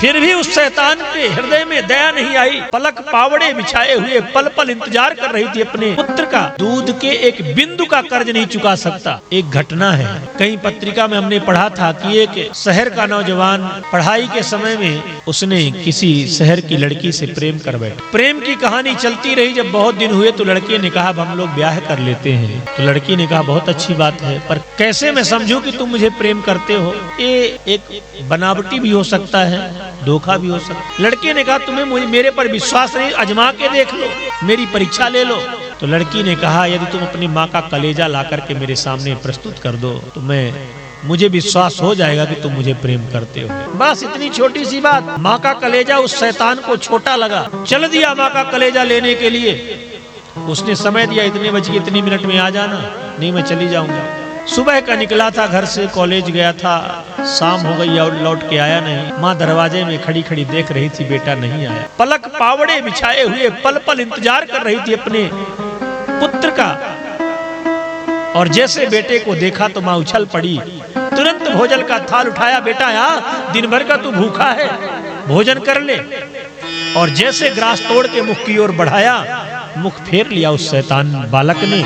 फिर भी उस शैतान के हृदय में दया नहीं आई। पलक पावड़े बिछाए हुए पल पल इंतजार कर रही थी अपने पुत्र का। दूध के एक बिंदु का कर्ज नहीं चुका सकता। एक घटना है, कहीं पत्रिका में हमने पढ़ा था कि एक शहर का नौजवान पढ़ाई के समय में उसने किसी शहर की लड़की से प्रेम कर बैठा। प्रेम की कहानी चलती रही। जब बहुत दिन हुए तो लड़के ने कहा अब हम लोग ब्याह कर लेते हैं। तो लड़की ने कहा बहुत अच्छी बात है, पर कैसे मैं समझूं कि तुम मुझे प्रेम करते हो? ये एक बनावटी भी हो सकता है, धोखा भी हो सकता है। लड़के ने कहा तुम्हें मेरे पर विश्वास नहीं, आजमा के देख लो, मेरी परीक्षा ले लो। तो लड़की ने कहा यदि तुम अपनी माँ का कलेजा ला करके मेरे सामने प्रस्तुत कर दो तो मुझे विश्वास हो जाएगा कि तुम मुझे प्रेम करते हो। बस इतनी छोटी सी बात। माँ का कलेजा उस शैतान को छोटा लगा, चल दिया माँ का कलेजा लेने के लिए। उसने समय दिया, इतने बजे इतनी मिनट में आ जाना। नहीं मैं चली जाऊंगा। सुबह का निकला था, घर से कॉलेज गया था, शाम हो गई और लौट के आया नहीं। माँ दरवाजे में खड़ी खड़ी देख रही थी, बेटा नहीं आया। पलक पावड़े बिछाए हुए पल पल इंतजार कर रही थी अपने पुत्र का। और जैसे बेटे को देखा तो माँ उछल पड़ी, तुरंत भोजन का थाल उठाया। बेटा यार दिन भर का तू भूखा है, भोजन कर ले। और जैसे ग्रास तोड़ के मुख की ओर बढ़ाया, मुख फेर लिया उस शैतान बालक ने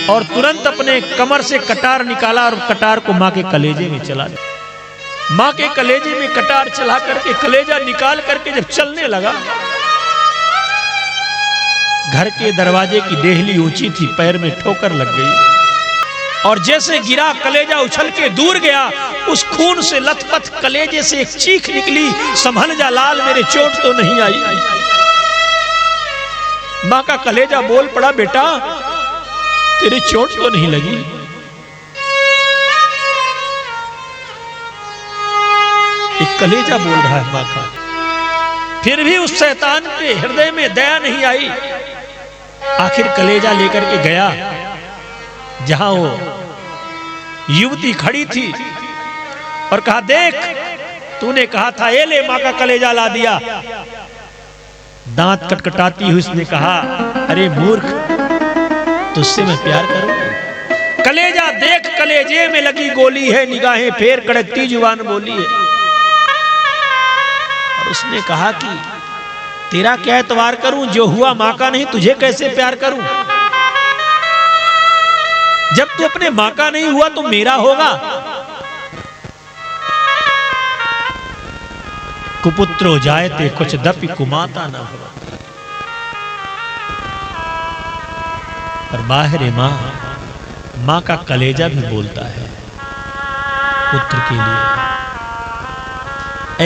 और तुरंत अपने कमर से कटार निकाला और कटार को माँ के कलेजे में चला दिया। माँ के कलेजे में कटार चला करके कलेजा निकाल करके जब चलने लगा, घर के दरवाजे की डेहली ऊंची थी, पैर में ठोकर लग गई और जैसे गिरा कलेजा उछल के दूर गया। उस खून से लथपथ कलेजे से एक चीख निकली, संभल जा लाल मेरे चोट तो नहीं आई। माँ का कलेजा बोल पड़ा बेटा तेरी चोट तो नहीं लगी। एक कलेजा बोल रहा है माँ का। फिर भी उस शैतान के हृदय में दया नहीं आई। आखिर कलेजा लेकर के गया जहां वो युवती खड़ी थी और कहा देख तूने कहा था ये ले, माँ का कलेजा ला दिया। दांत कटकटाती हुई उसने कहा अरे मूर्ख तुझसे मैं प्यार करूं। कलेजा देख कलेजे में लगी गोली है, निगाहें फेर कड़कती जुबान बोली है। और उसने कहा कि तेरा क्या एतबार करूं, जो हुआ माँ का नहीं तुझे कैसे प्यार करूं। जब तू अपने माँ का नहीं हुआ तो मेरा होगा। कुपुत्रो जायते कुछ दपि कुमाता न हो। पर बाहरे माँ का कलेजा भी बोलता है पुत्र के लिए।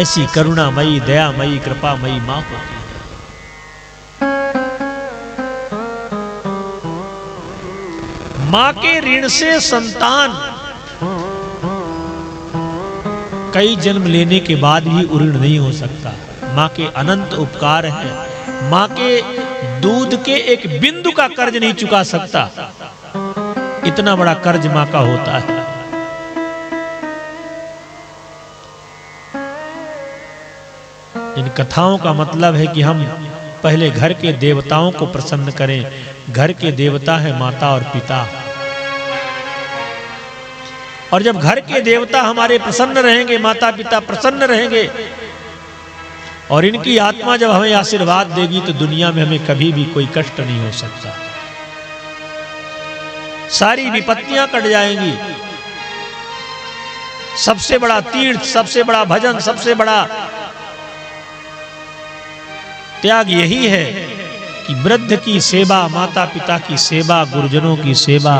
ऐसी करुणामयी दयामयी कृपामयी माँ होती है। माँ के ऋण से संतान कई जन्म लेने के बाद भी ऋण नहीं हो सकता। माँ के अनंत उपकार हैं। माँ के दूध के एक बिंदु का कर्ज नहीं चुका सकता। इतना बड़ा कर्ज माँ का होता है। इन कथाओं का मतलब है कि हम पहले घर के देवताओं को प्रसन्न करें। घर के देवता है माता और पिता। और जब घर के देवता हमारे प्रसन्न रहेंगे, माता पिता प्रसन्न रहेंगे और इनकी आत्मा जब हमें आशीर्वाद देगी तो दुनिया में हमें कभी भी कोई कष्ट नहीं हो सकता। सारी विपत्तियां कट जाएंगी। सबसे बड़ा तीर्थ, सबसे बड़ा भजन, सबसे बड़ा त्याग यही है कि वृद्ध की सेवा, माता पिता की सेवा, गुरुजनों की सेवा।